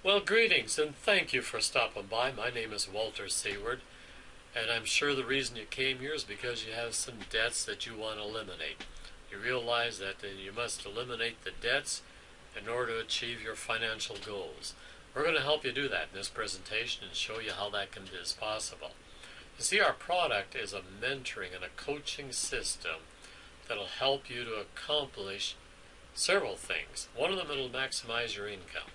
Well, greetings and thank you for stopping by. My name is Walter Seward, and I'm sure the reason you came here is because you have some debts that you want to eliminate. You realize that you must eliminate the debts in order to achieve your financial goals. We're going to help you do that in this presentation and show you how that is possible. You see, our product is a mentoring and a coaching system that'll help you to accomplish several things. One of them, it'll maximize your income.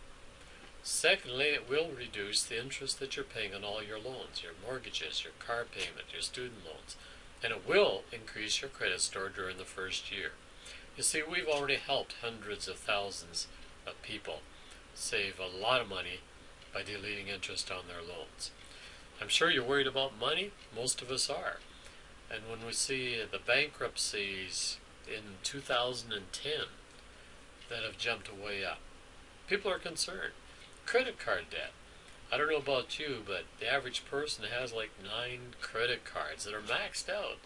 Secondly, it will reduce the interest that you're paying on all your loans, your mortgages, your car payment, your student loans, and it will increase your credit score during the first year. You see, we've already helped hundreds of thousands of people save a lot of money by deleting interest on their loans. I'm sure you're worried about money. Most of us are. And when we see the bankruptcies in 2010 that have jumped way up, people are concerned. Credit card debt. I don't know about you, but the average person has like 9 credit cards that are maxed out.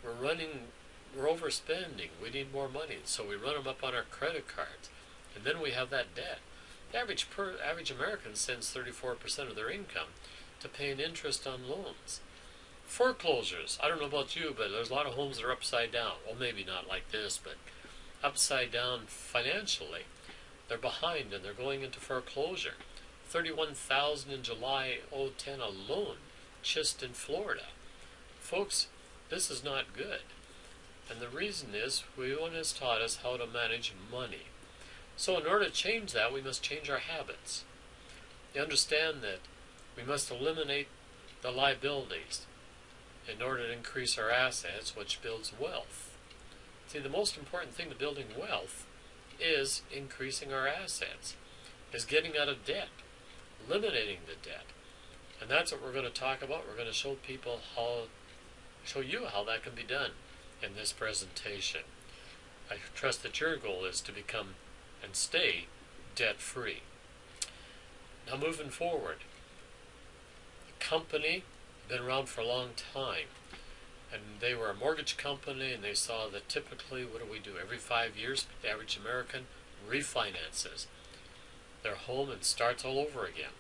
We're overspending. We need more money, so we run them up on our credit cards, and then we have that debt. The average American sends 34% of their income to paying interest on loans. Foreclosures. I don't know about you, but there's a lot of homes that are upside down. Well, maybe not like this, but upside down financially. They're behind and they're going into foreclosure. 31,000 in July 2010 alone, just in Florida. Folks, this is not good. And the reason is, no one has taught us how to manage money. So in order to change that, we must change our habits. You understand that we must eliminate the liabilities in order to increase our assets, which builds wealth. See, the most important thing to building wealth is increasing our assets, is getting out of debt, eliminating the debt. And that's what we're going to talk about. We're going to show you how that can be done in this presentation. I trust that your goal is to become and stay debt-free. Now moving forward, the company been around for a long time, and they were a mortgage company, and they saw that typically, what do? Every 5 years, the average American refinances their home and starts all over again.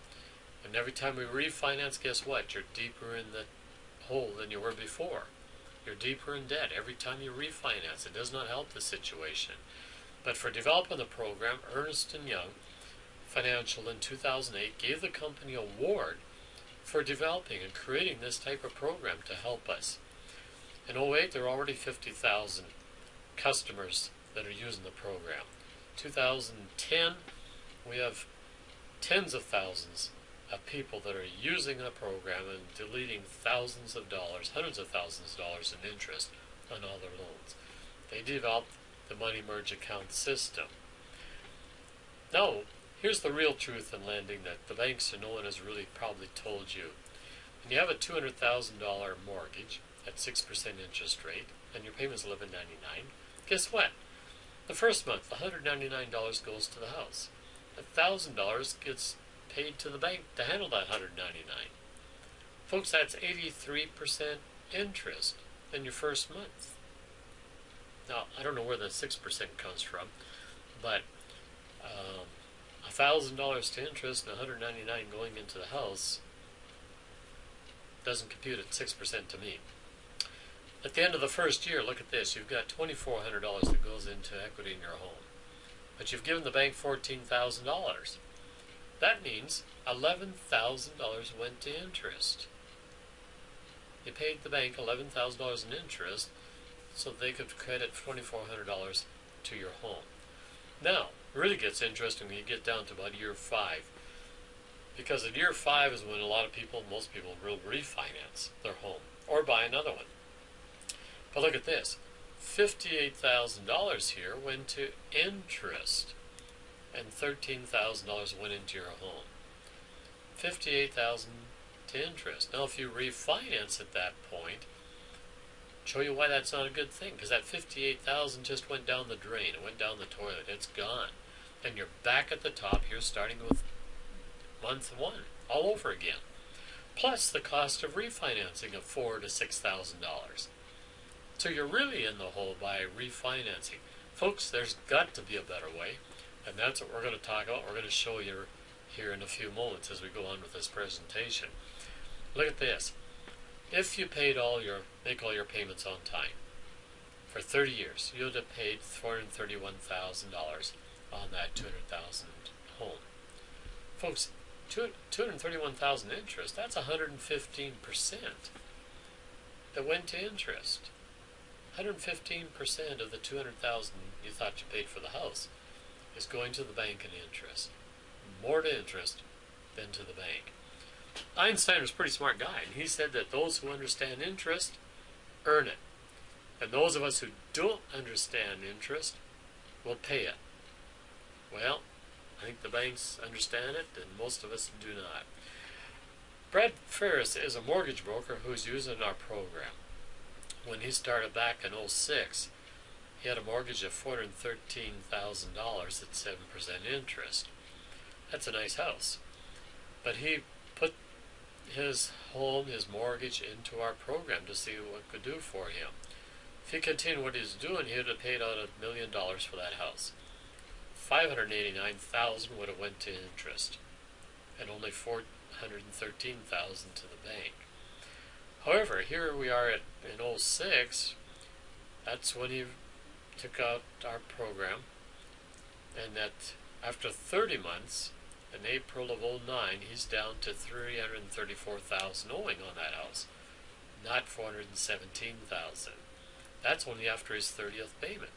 And every time we refinance, guess what? You're deeper in the hole than you were before. You're deeper in debt every time you refinance. It does not help the situation. But for developing the program, Ernst & Young Financial in 2008 gave the company an award for developing and creating this type of program to help us. In 2008, there were already 50,000 customers that are using the program. 2010, we have tens of thousands of people that are using the program and deleting thousands of dollars, hundreds of thousands of dollars in interest on all their loans. They developed the money merge account system. Now, here's the real truth in lending that the banks and no one has really probably told you. When you have a $200,000 mortgage at 6% interest rate and your payment's $11.99, guess what? The first month, $199 goes to the house. $1,000 gets paid to the bank to handle that $199. Folks, that's 83% interest in your first month. Now, I don't know where the 6% comes from, but $1,000 to interest and $199 going into the house doesn't compute at 6% to me. At the end of the first year, look at this. You've got $2,400 that goes into equity in your home. But you've given the bank $14,000. That means $11,000 went to interest. You paid the bank $11,000 in interest so they could credit $2,400 to your home. Now, it really gets interesting when you get down to about year 5. Because at year 5 is when a lot of people, most people, will refinance their home or buy another one. But look at this. $58,000 here went to interest, and $13,000 went into your home. $58,000 to interest. Now, if you refinance at that point, show you why that's not a good thing, because that $58,000 just went down the drain. It went down the toilet. It's gone, and you're back at the top. You're starting with month 1 all over again, plus the cost of refinancing of $4,000 to $6,000. So you're really in the hole by refinancing. Folks, there's got to be a better way, and that's what we're going to talk about. We're going to show you here in a few moments as we go on with this presentation. Look at this. If you make all your payments on time, for 30 years, you would have paid $431,000 on that $200,000 home. Folks, $231,000 interest, that's 115% that went to interest. 115% of the $200,000 you thought you paid for the house is going to the bank in interest. More to interest than to the bank. Einstein was a pretty smart guy, and he said that those who understand interest earn it. And those of us who don't understand interest will pay it. Well, I think the banks understand it, and most of us do not. Brad Ferris is a mortgage broker who's using our program. When he started back in '06, he had a mortgage of $413,000 at 7% interest. That's a nice house. But he put his home, his mortgage, into our program to see what it could do for him. If he continued what he's doing, he would have paid out $1 million for that house. $589,000 would have went to interest, and only $413,000 to the bank. However, here we are in '06. That's when he took out our program, and that after 30 months, in April of '09, he's down to $334,000 owing on that house, not $417,000. That's only after his 30th payment.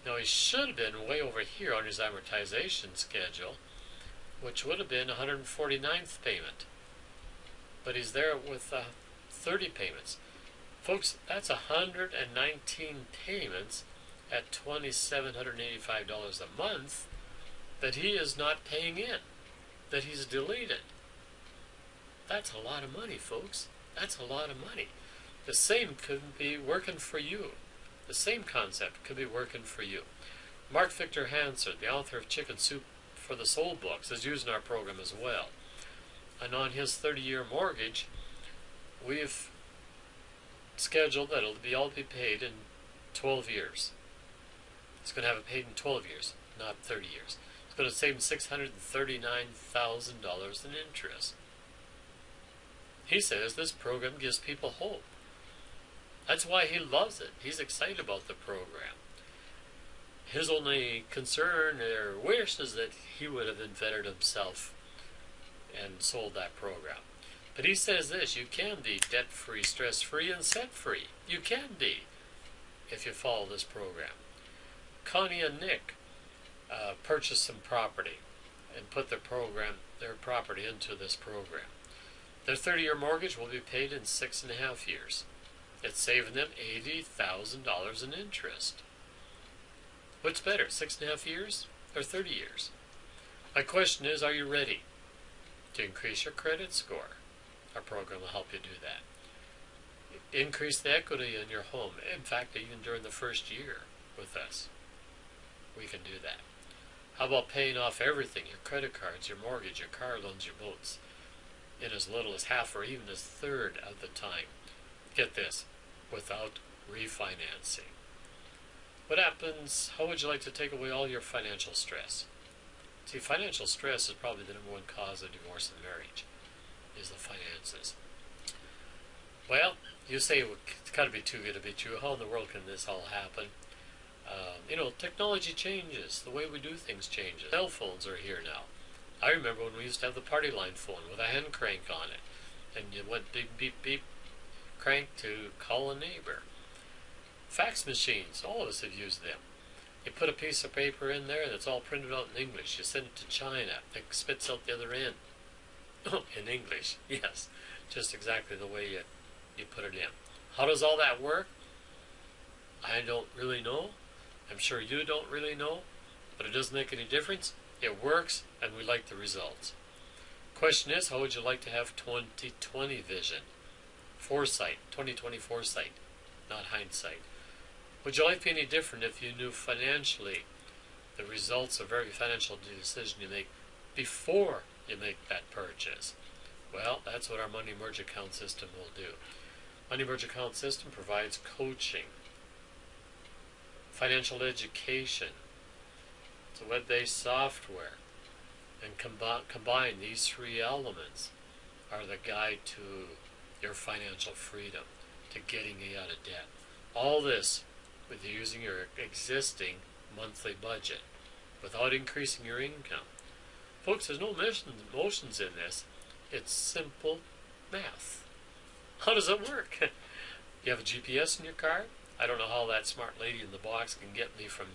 Now, he should have been way over here on his amortization schedule, which would have been 149th payment. But he's there with 30 payments. Folks, that's 119 payments at $2,785 a month that he is not paying in, that he's deleted. That's a lot of money, folks. That's a lot of money. The same could be working for you. The same concept could be working for you. Mark Victor Hansen, the author of Chicken Soup for the Soul books, is using our program as well. And on his 30-year mortgage, we've scheduled that it'll all be paid in 12 years. It's going to have it paid in 12 years, not 30 years. It's going to save him $639,000 in interest. He says this program gives people hope. That's why he loves it. He's excited about the program. His only concern or wish is that he would have invented himself and sold that program. But he says this: you can be debt-free, stress-free, and set-free. You can be if you follow this program. Connie and Nick purchased some property and put their property into this program. Their 30-year mortgage will be paid in 6.5 years. It's saving them $80,000 in interest. What's better, 6.5 years or 30 years? My question is, are you ready to increase your credit score? Our program will help you do that. Increase the equity in your home. In fact, even during the first year with us, we can do that. How about paying off everything, your credit cards, your mortgage, your car loans, your boats, in as little as half or even a third of the time? Get this, without refinancing. What happens, how would you like to take away all your financial stress? See, financial stress is probably the #1 cause of divorce and marriage, is the finances. Well, you say it's got to be too good to be true. How in the world can this all happen? Technology changes. The way we do things changes. Cell phones are here now. I remember when we used to have the party line phone with a hand crank on it, and you went beep, beep, beep, crank to call a neighbor. Fax machines, all of us have used them. You put a piece of paper in there and it's all printed out in English. You send it to China. It spits out the other end. In English, yes. Just exactly the way you put it in. How does all that work? I don't really know. I'm sure you don't really know. But it doesn't make any difference. It works and we like the results. Question is, how would you like to have 2020 vision? Foresight, 2020 foresight, not hindsight. Would your life be any different if you knew financially the results of every financial decision you make before you make that purchase? Well, that's what our Money Merge Account system will do. Money Merge Account system provides coaching, financial education. It's a web-based software. And combine these three elements are the guide to your financial freedom, to getting you out of debt. All this with using your existing monthly budget without increasing your income. Folks, there's no emotions in this. It's simple math. How does it work? You have a GPS in your car? I don't know how that smart lady in the box can get me from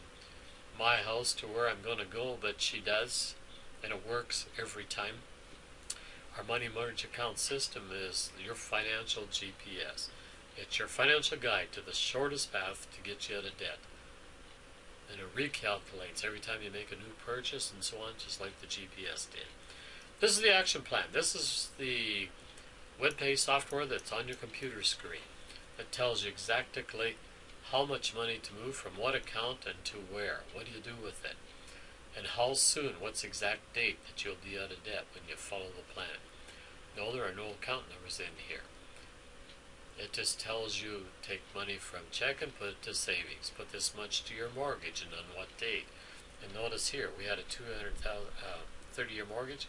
my house to where I'm going to go, but she does, and it works every time. Our money marriage account system is your financial GPS. It's your financial guide to the shortest path to get you out of debt. And it recalculates every time you make a new purchase and so on, just like the GPS did. This is the action plan. This is the web-based software that's on your computer screen. It tells you exactly how much money to move from what account and to where. What do you do with it? And how soon, what's the exact date that you'll be out of debt when you follow the plan. No, there are no account numbers in here. It just tells you take money from check and put it to savings. Put this much to your mortgage and on what date. And notice here, we had a 30-year mortgage.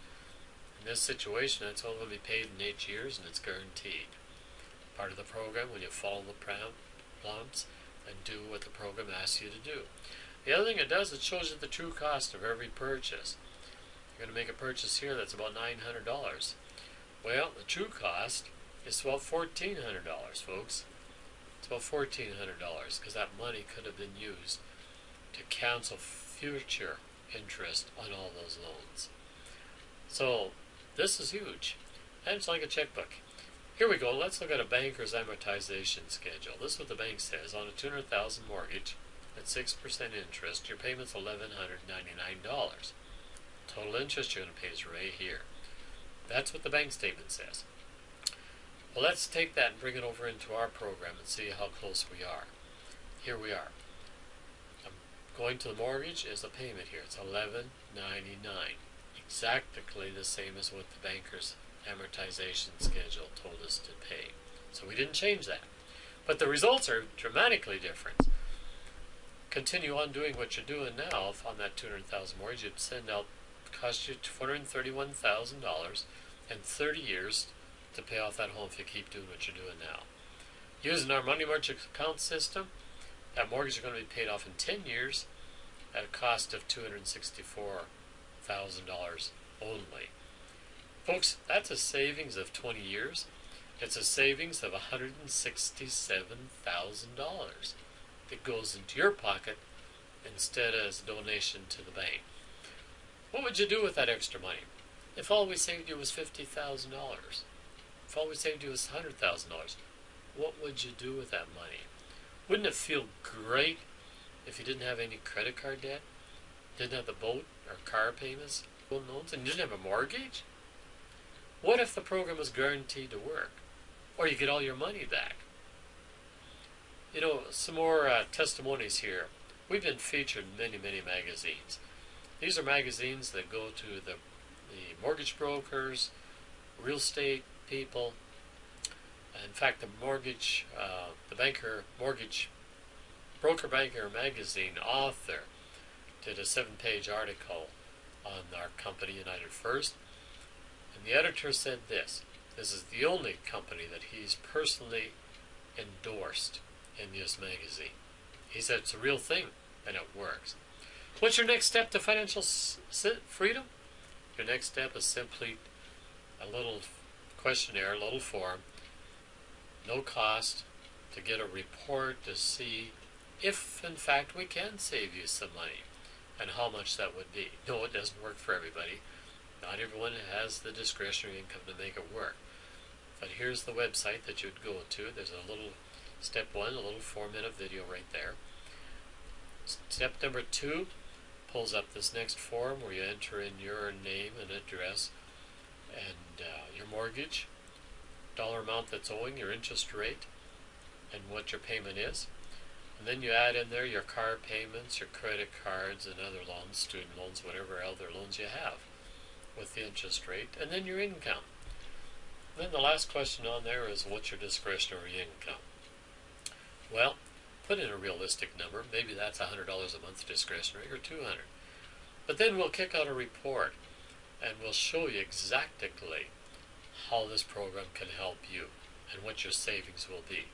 In this situation, it's only going to be paid in 8 years and it's guaranteed. Part of the program when you follow the prompts and do what the program asks you to do. The other thing it does, it shows you the true cost of every purchase. You're going to make a purchase here that's about $900. Well, the true cost is about $1,400, folks. It's about $1,400 because that money could have been used to cancel future interest on all those loans. So this is huge, and it's like a checkbook. Here we go. Let's look at a banker's amortization schedule. This is what the bank says. On a $200,000 mortgage at 6% interest, your payment's $1,199. Total interest you're going to pay is right here. That's what the bank statement says. Well, let's take that and bring it over into our program and see how close we are. Here we are. I'm going to the mortgage is the payment here. It's $1,199. Exactly the same as what the banker's amortization schedule told us to pay. So we didn't change that. But the results are dramatically different. Continue on doing what you're doing now on that $200,000 mortgage. It'd send out, cost you $431,000 and 30 years to pay off that home if you keep doing what you're doing now. Using our money market account system, that mortgage is going to be paid off in 10 years at a cost of $264,000 only. Folks, that's a savings of 20 years. It's a savings of $167,000 that goes into your pocket instead as a donation to the bank. What would you do with that extra money? If all we saved you was $50,000, if all we saved you was $100,000, what would you do with that money? Wouldn't it feel great if you didn't have any credit card debt, didn't have the boat or car payments, loans, and you didn't have a mortgage? What if the program was guaranteed to work? Or you get all your money back? You know, some more testimonies here. We've been featured in many, many magazines. These are magazines that go to the mortgage brokers, real estate people. In fact, the mortgage broker banker magazine author did a 7-page article on our company, United First. And the editor said this is the only company that he's personally endorsed in this magazine. He said it's a real thing and it works. What's your next step to financial freedom? Your next step is simply a little questionnaire, a little form, no cost, to get a report to see if in fact we can save you some money and how much that would be. No, it doesn't work for everybody. Not everyone has the discretionary income to make it work. But here's the website that you'd go to. There's a little step 1, a little 4-minute video right there. Step number 2 pulls up this next form where you enter in your name and address and your mortgage, dollar amount that's owing, your interest rate, and what your payment is. And then you add in there your car payments, your credit cards, and other loans, student loans, whatever other loans you have with the interest rate, and then your income. And then the last question on there is what's your discretionary income? Well, put in a realistic number. Maybe that's $100 a month discretionary or $200. But then we'll kick out a report and we'll show you exactly how this program can help you and what your savings will be.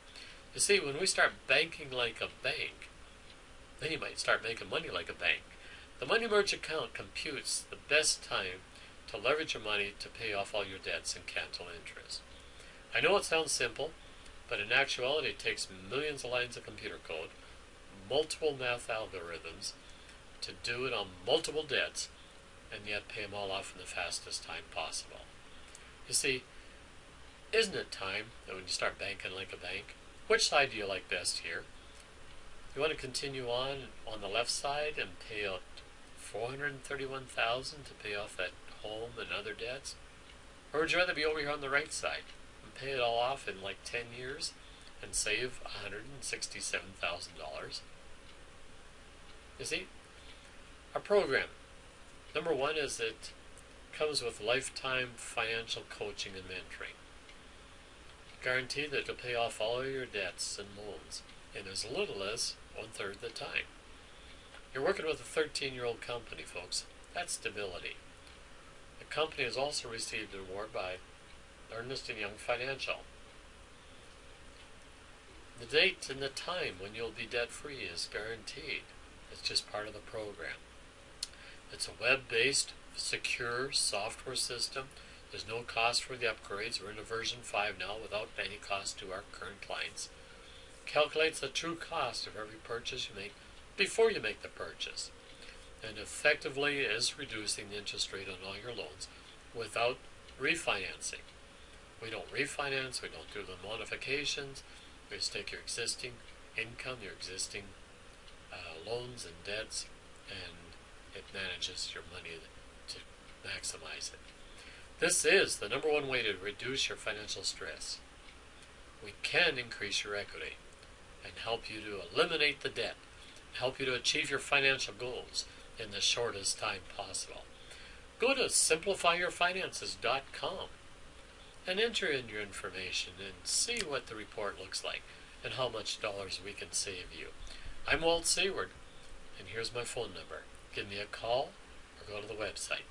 You see, when we start banking like a bank, then you might start making money like a bank. The Money Merge account computes the best time to leverage your money to pay off all your debts and cancel interest. I know it sounds simple, but in actuality it takes millions of lines of computer code, multiple math algorithms to do it on multiple debts, and yet pay them all off in the fastest time possible. You see, isn't it time that when you start banking like a bank? Which side do you like best here? You want to continue on the left side and pay out $431,000 to pay off that home and other debts? Or would you rather be over here on the right side and pay it all off in like 10 years and save $167,000? You see, our program, number one, is it comes with lifetime financial coaching and mentoring. Guarantee that you'll pay off all of your debts and loans in as little as 1/3 of the time. You're working with a 13-year-old company, folks. That's stability. The company has also received an award by Ernst & Young Financial. The date and the time when you'll be debt-free is guaranteed. It's just part of the program. It's a web-based, secure software system. There's no cost for the upgrades. We're into version 5 now without any cost to our current clients. Calculates the true cost of every purchase you make before you make the purchase, and effectively is reducing the interest rate on all your loans without refinancing. We don't refinance, we don't do the modifications. We just take your existing income, your existing loans and debts, and it manages your money to maximize it. This is the number one way to reduce your financial stress. We can increase your equity and help you to eliminate the debt, help you to achieve your financial goals in the shortest time possible. Go to simplifyyourfinances.com and enter in your information and see what the report looks like and how much dollars we can save you. I'm Walt Seward, and here's my phone number. Give me a call or go to the website.